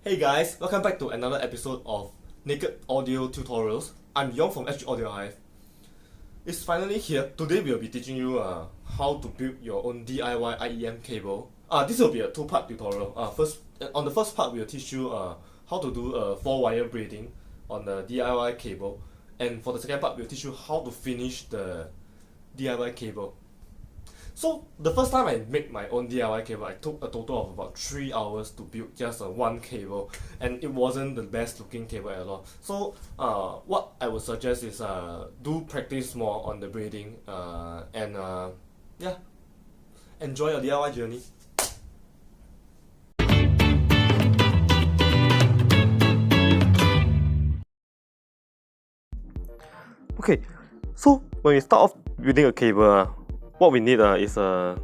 Hey guys, welcome back to another episode of Naked Audio Tutorials. I'm Yong from Sgaudiohive. It's finally here. Today we'll be teaching you how to build your own DIY IEM cable. This will be a two-part tutorial. On the first part, we'll teach you how to do 4-wire braiding on the DIY cable. And for the second part, we'll teach you how to finish the DIY cable. So the first time I made my own DIY cable, I took a total of about 3 hours to build just one cable, and it wasn't the best looking cable at all. So what I would suggest is do practice more on the braiding and yeah, enjoy your DIY journey. Okay, so when we start off building a cable, what we need is to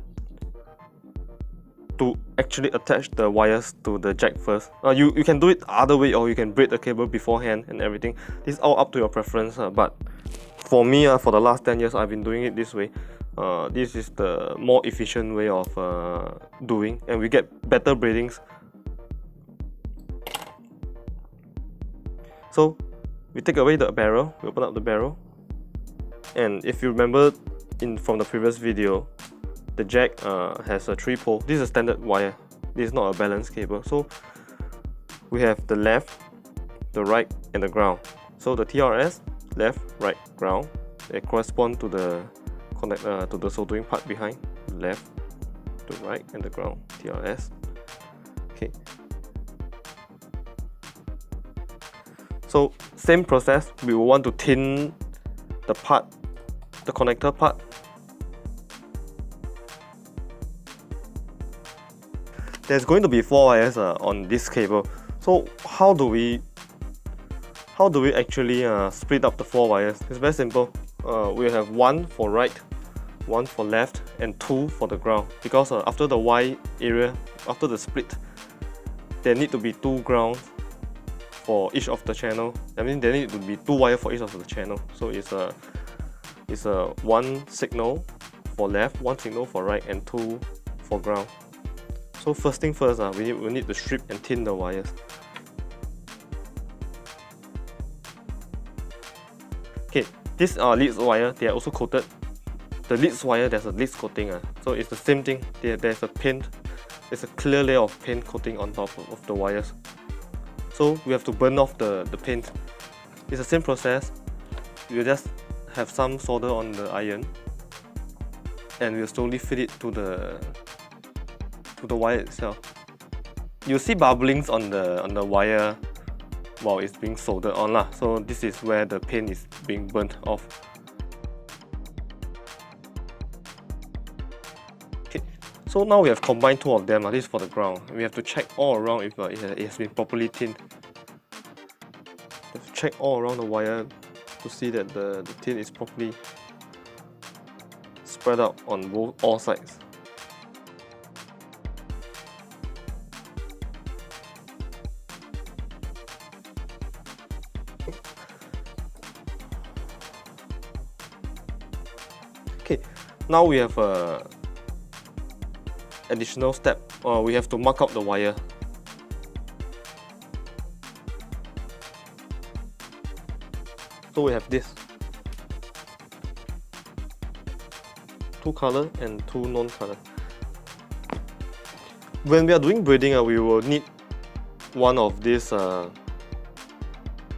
actually attach the wires to the jack first. You can do it other way, or you can braid the cable beforehand and everything. This is all up to your preference, but for me, for the last 10 years I've been doing it this way. This is the more efficient way of doing, and we get better braidings. So we take away the barrel, we open up the barrel, and if you remember from the previous video, the jack has a 3-pole. This is a standard wire. This is not a balanced cable. So we have the left, the right, and the ground. So the TRS, left, right, ground, they correspond to the soldering part behind. Left, to right, and the ground, TRS. Okay. So same process. We will want to thin the part, the connector part. There's going to be 4 wires on this cable. So how do we actually split up the 4 wires? It's very simple. We have 1 for right, 1 for left, and 2 for the ground. Because after the Y area, after the split, there need to be 2 grounds for each of the channel. I mean, there need to be 2 wires for each of the channel. So it's a 1 signal for left, 1 signal for right, and 2 for ground. So first thing first, we need to strip and thin the wires. Okay, this leads wire, they are also coated. The leads wire, there's a leads coating. So it's the same thing. There's a paint, there's a clear layer of paint coating on top of the wires. So we have to burn off the paint. It's the same process. You just have some solder on the iron, and we'll slowly feed it to the wire itself. You see bubblings on the wire while it's being soldered on. So this is where the paint is being burnt off. Okay, so now we have combined 2 of them. This is for the ground. We have to check all around if it has been properly thinned. We have to check all around the wire to see that the tin is properly spread out on all sides. Okay, now we have a additional step. We have to mark out the wire. So we have this 2 color and 2 non-color. When we are doing braiding, we will need one of this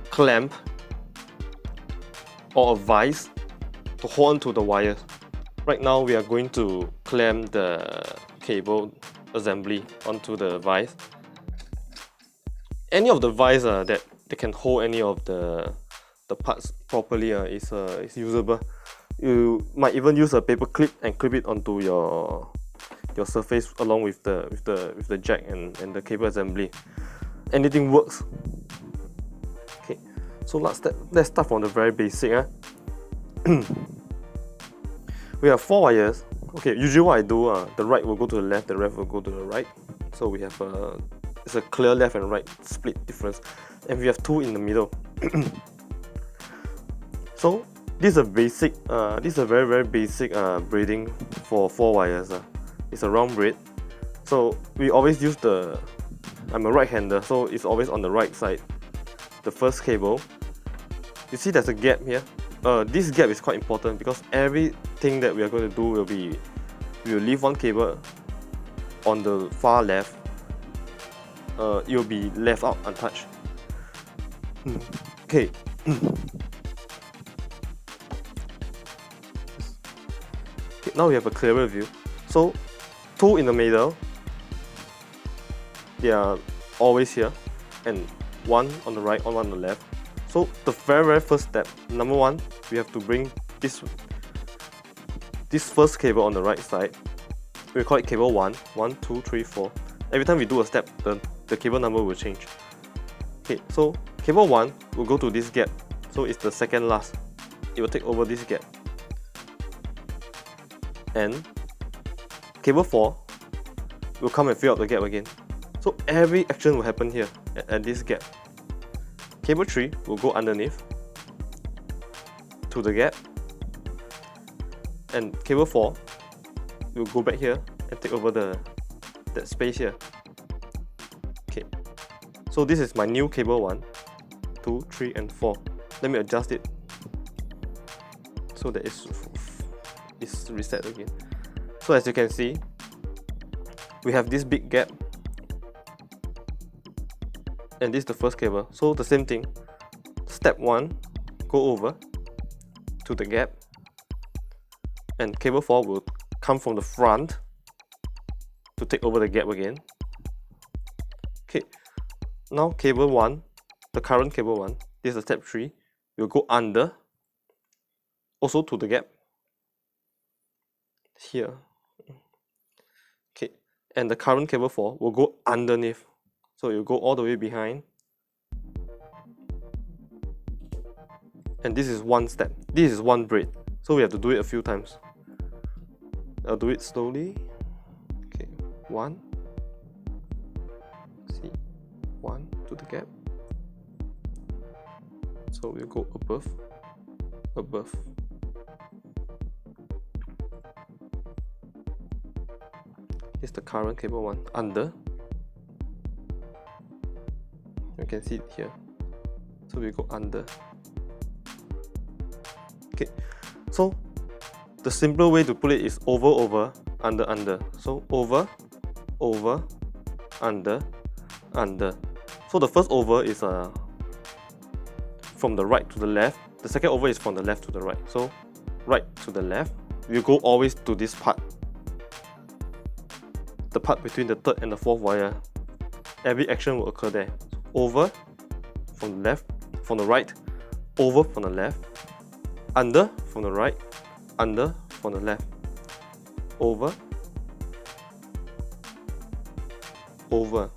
clamp or a vise to hold on to the wires. Right now we are going to clamp the cable assembly onto the vise. Any of the vise that they can hold any of the parts properly is usable. You might even use a paper clip and clip it onto your surface along with the jack and the cable assembly. Anything works. Okay, so let's start from the very basic. We have 4 wires. Okay, usually what I do, the right will go to the left, the left will go to the right. So we have it's a clear left and right split difference, and we have 2 in the middle. So this is a basic, this is a very basic braiding for 4 wires. It's a round braid. So we always use the I'm a right-hander, so it's always on the right side. The first cable, you see there's a gap here. This gap is quite important because everything that we are going to do will be, we will leave one cable on the far left. It will be left out untouched. Okay. Okay, now we have a clearer view. So, two in the middle, they are always here, and one on the right, one on the left. So the very first step, number one, we have to bring this first cable on the right side. We call it cable 1, 1, 2, 3, 4. Every time we do a step, the cable number will change. Okay, so cable 1 will go to this gap, so it's the second last. It will take over this gap. And cable 4 will come and fill out the gap again. So every action will happen here at this gap. Cable 3 will go underneath to the gap, and cable 4 will go back here and take over that space here. Okay, so this is my new cable 1, 2, 3 and 4. Let me adjust it so that it's reset again. So as you can see, we have this big gap, and this is the first cable. So the same thing, step 1, go over to the gap, and cable 4 will come from the front to take over the gap again. Okay, now cable 1, the current cable 1, this is step 3, will go under, also to the gap here. Okay, and the current cable 4 will go underneath. So you go all the way behind, and this is one step. This is one braid. So we have to do it a few times. I'll do it slowly. Okay, 1. See, 1 to the gap. So we'll go above, above. This is the current cable 1, under. You can see it here. So we go under. Okay, so the simpler way to put it is over, over, under, under. So over, over, under, under. So the first over is from the right to the left. The second over is from the left to the right. So right to the left. You go always to this part, the part between the third and the fourth wire. Every action will occur there. Over from the left, from the right, over from the left, under from the right, under from the left, over, over,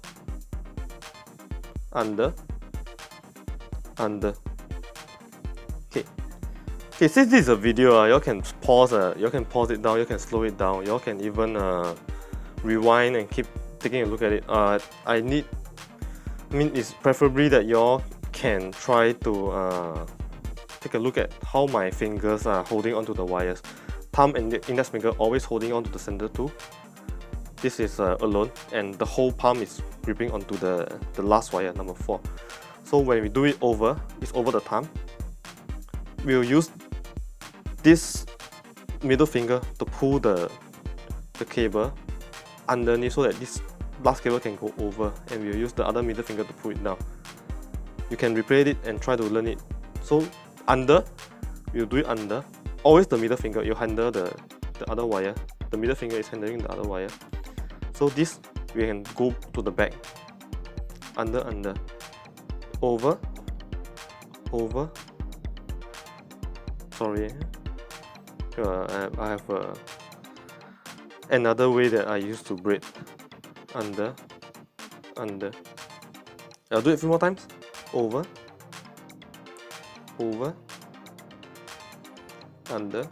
under, under. Okay. Okay, since this is a video, y'all can pause it down, you can slow it down, y'all can even rewind and keep taking a look at it. I mean, it's preferably that y'all can try to take a look at how my fingers are holding onto the wires. Thumb and index finger always holding onto the center too. This is alone, and the whole palm is gripping onto the last wire, number 4. So when we do it over, it's over the thumb. We'll use this middle finger to pull the cable underneath so that this last cable can go over, and we'll use the other middle finger to pull it down. You can replay it and try to learn it. So under, we'll do it under. Always the middle finger, you handle the other wire. The middle finger is handling the other wire. So this, we can go to the back. Under, under. Over. Over. Sorry. I have another way that I used to braid. Under, under. I'll do it a few more times. Over, over, under,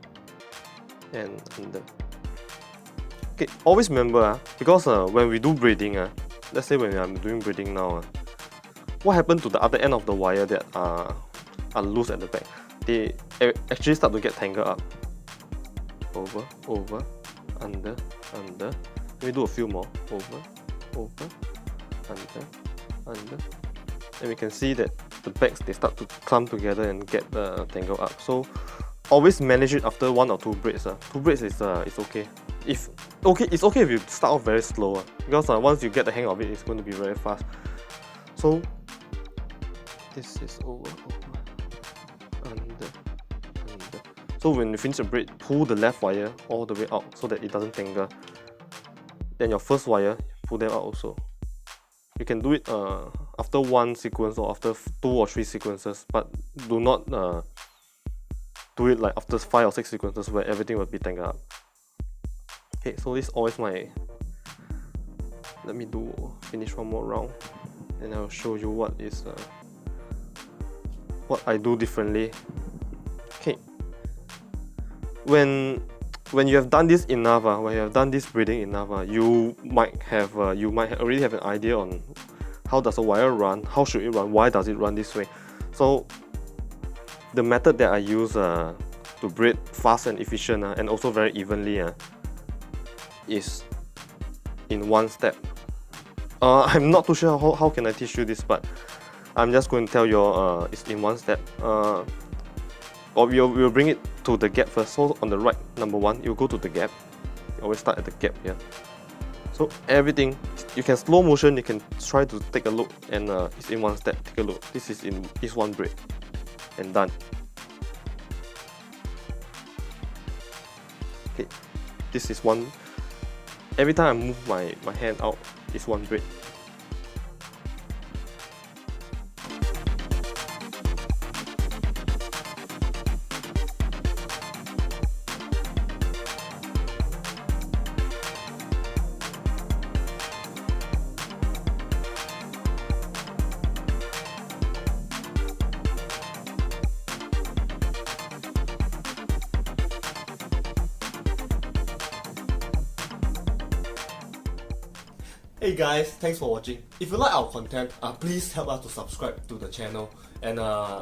and under. Okay, always remember, because when we do braiding, let's say when I'm doing braiding now, what happened to the other end of the wire that are loose at the back? They actually start to get tangled up. Over, over, under, under. Let me do a few more. Over, over, under, and we can see that the bags, they start to clump together and get tangled up. So always manage it after 1 or 2 braids. 2 braids is okay. It's okay if you start off very slow, because once you get the hang of it, it's going to be very fast. So this is over, under. So when you finish the braid, pull the left wire all the way out so that it doesn't tangle. Then your first wire, pull them out also. You can do it after 1 sequence or after 2 or 3 sequences, but do not do it like after 5 or 6 sequences where everything will be tangled up. Okay, so this is always my. Let me finish one more round, and I'll show you what I do differently. Okay. When you have done this enough, when you have done this braiding enough, you might already have an idea on how does a wire run, how should it run, why does it run this way. So the method that I use to braid fast and efficient and also very evenly is in 1 step. I'm not too sure how can I teach you this, but I'm just going to tell you it's in 1 step. Or we'll bring it to the gap first. So on the right, number 1, you go to the gap. You always start at the gap here. So everything, you can slow motion, you can try to take a look, and it's in 1 step. Take a look. This is in 1 braid, and done. Okay, this is 1. Every time I move my hand out, it's 1 braid. Hey guys, thanks for watching. If you like our content, please help us to subscribe to the channel, and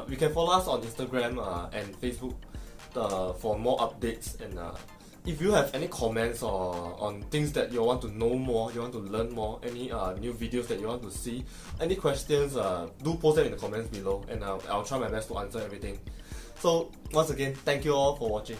you can follow us on Instagram and Facebook for more updates. And if you have any comments or on things that you want to know more, you want to learn more, any new videos that you want to see, any questions, do post them in the comments below, and I'll try my best to answer everything. So once again, thank you all for watching.